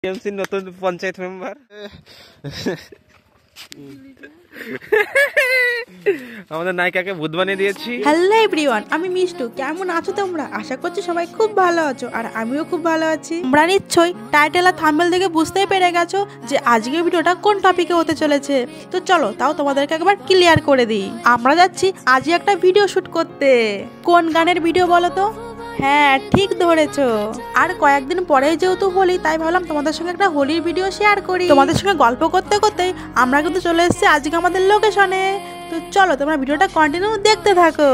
টিএমসির নতুন পঞ্চায়েত মেম্বার আমাদের নায়িকাকে ভূত বানিয়ে দিয়েছি। হ্যালো এভরিওয়ান, আমি মিষ্টু। কেমন আছো তোমরা? আশা করছি সবাই খুব ভালো আছো, আর আমিও খুব ভালো আছি। তোমরা নিশ্চয়ই টাইটেল আর থাম্বনেল দেখে বুঝতেই পেরে গেছো যে আজকের ভিডিওটা কোন টপিকে হতে চলেছে। তো চলো তাও তোমাদেরকে একবার ক্লিয়ার করে দিই। আমরা যাচ্ছি আজই একটা ভিডিও শুট করতে। কোন গানের ভিডিও বলো তো? হ্যাঁ, ঠিক ধরেছো। আর কয়েকদিন পরেই যেহেতু হোলি, তাই ভাবলাম তোমাদের সঙ্গে একটা হোলির ভিডিও শেয়ার করি। তোমাদের সঙ্গে গল্প করতে করতে আমরা কিন্তু চলে এসেছি আজকে আমাদের লোকেশনে। তো চলো তোমরা ভিডিওটা কন্টিনিউ দেখতে থাকো।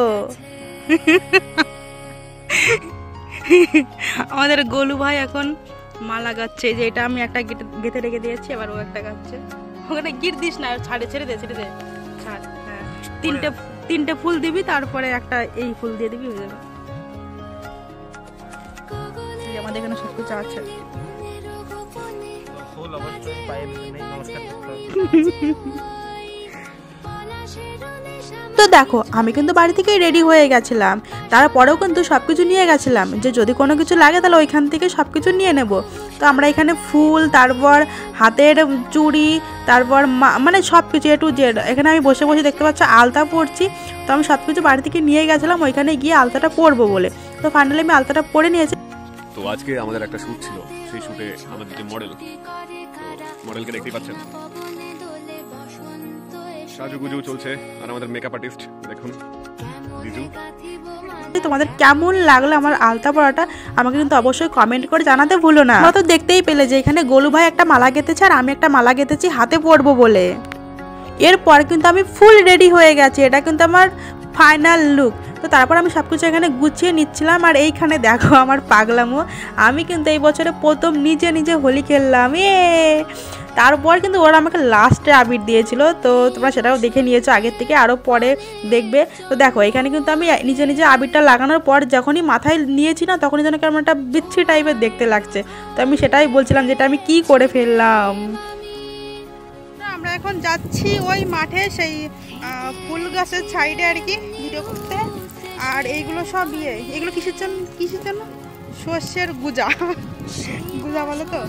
আমাদের গোলু ভাই এখন মালা গাচ্ছে, যে এটা আমি একটা গেঁথে রেখে দিয়েছি, এবার ও একটা গাচ্ছে। ওখানে গিট দিস না, ছেড়ে দে ছাড়। হ্যাঁ, তিনটে ফুল দিবি, তারপরে একটা এই ফুল দিয়ে দিবি, হয়ে যাবে। আমাদের এখানে সব কিছু আছে। তো দেখো, আমি কিন্তু বাড়ি থেকে রেডি হয়ে গেছিলাম। তারপরেও কিন্তু সবকিছু নিয়ে গেছিলাম, যে যদি কোনো কিছু লাগে তাহলে ওইখান থেকে সবকিছু নিয়ে নেব। তো আমরা এখানে ফুল, তারপর হাতের চুড়ি, তারপর মানে সব কিছু এ টু জেড। এখানে আমি বসে বসে দেখতে পাচ্ছি আলতা পরছি। তো আমি সব কিছু বাড়ি থেকে নিয়ে গেছিলাম ওইখানে গিয়ে আলতাটা পরবো বলে। তো ফাইনালি আমি আলতাটা পরে নিয়েছি। তো আজকে আমাদের একটা শুট ছিল, সেই শুটে আমাদের যে মডেলকে দেখতেই পাচ্ছেন, সাজুগুজু চলছে। আর আমাদের মেকআপ আর্টিস্ট দেখুন জিজু। তোমাদের কেমন লাগলো আমার আলতা পরাটা আমাকে কিন্তু অবশ্যই কমেন্ট করে জানাতে ভুলো না। তো দেখতেই পেলে যে এখানে গোলু ভাই একটা মালা গেঁথেছে আর আমি একটা মালা গেঁথেছি হাতে পরবো বলে। এরপর কিন্তু আমি ফুল রেডি হয়ে গেছি, এটা কিন্তু আমার ফাইনাল লুক। তো তারপর আমি সব কিছু এখানে গুছিয়ে নিচ্ছিলাম। আর এইখানে দেখো আমার পাগলামো, আমি কিন্তু এই বছরে প্রথম নিজে হোলি খেললাম। তারপর কিন্তু ওরা আমাকে লাস্টে আবির দিয়েছিল, তো তোমরা সেটাও দেখে নিয়েছো আগের থেকে, আরও পরে দেখবে। তো দেখো এখানে কিন্তু আমি নিজে আবিরটা লাগানোর পর যখনই মাথায় নিয়েছি না, তখনই যেন কেমন একটা বিচ্ছি টাইপের দেখতে লাগছে। তো আমি সেটাই বলছিলাম যেটা আমি কি করে ফেললাম। আমরা এখন যাচ্ছি ওই মাঠে, সেই ফুল গাছের সাইডে আর কি ভিডিও করতে। আর এইগুলো সব এগুলো কিসের জন্য? সর্ষের গুজা বলো তো,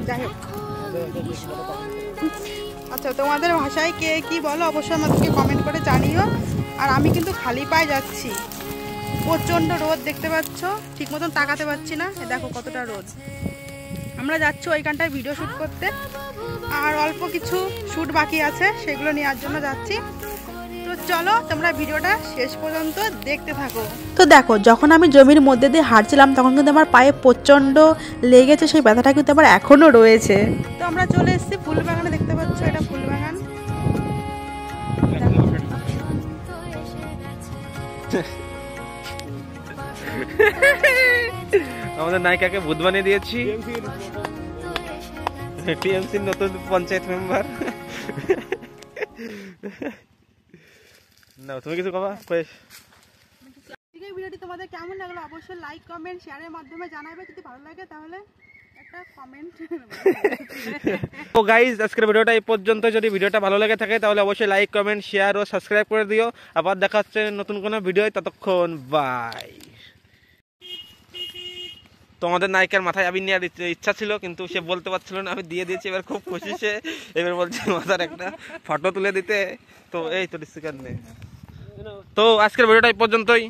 যাই হোক। আচ্ছা, তোমাদের ভাষায় কে কি বলো অবশ্যই আমাদেরকে কমেন্ট করে জানিও। আর আমি কিন্তু খালি পায়ে যাচ্ছি, প্রচণ্ড রোদ দেখতে পাচ্ছ, ঠিক মতন তাকাতে পারছি না। দেখো কতটা রোদ। আমরা যাচ্ছি ওইখানটায় ভিডিও শ্যুট করতে, আর অল্প কিছু শ্যুট বাকি আছে, সেগুলো নেওয়ার জন্য যাচ্ছি। তো চলো তোমরা ভিডিওটা শেষ পর্যন্ত দেখতে থাকো। তো দেখো, যখন আমি জমির মধ্যে দিয়ে হাঁটছিলাম তখন কিন্তু আমার পায়ে প্রচণ্ড লেগেছে, সেই ব্যথাটা কিন্তু আমার এখনো রয়েছে। তো আমরা চলে এসেছি ফুল বাগানে, দেখতে পাচ্ছ এটা ফুল বাগান। আমাদের নায়িকাকে ভূত বানিয়ে দিয়েছি। টিএমসির নতুন পঞ্চায়েত মেম্বার। না, তুমি কিছু কবা? ভিডিওটি তোমাদের কেমন লাগলো অবশ্যই লাইক, কমেন্ট, শেয়ারের মাধ্যমে জানাবে। যদি ভালো লাগে তাহলে একটা কমেন্ট। তো গাইজ, আজকের ভিডিওটা এই পর্যন্ত। যদি ভিডিওটা ভালো লেগে থাকে তাহলে অবশ্যই লাইক, কমেন্ট, শেয়ার ও সাবস্ক্রাইব করে দিও। আবার দেখা হচ্ছে নতুন কোনো ভিডিও, ততক্ষণ বাই। তোমাদের নায়িকার মাথায় আবির নেওয়ার ইচ্ছা ছিল, কিন্তু সে বলতে পারছিল না, আমি দিয়ে দিয়েছি। এবার খুব খুশি সে, এবার বলছে মাথার একটা ফটো তুলে দিতে। তো এই তো ডিসকার নেই। তো আজকের ভিডিওটা এই পর্যন্তই।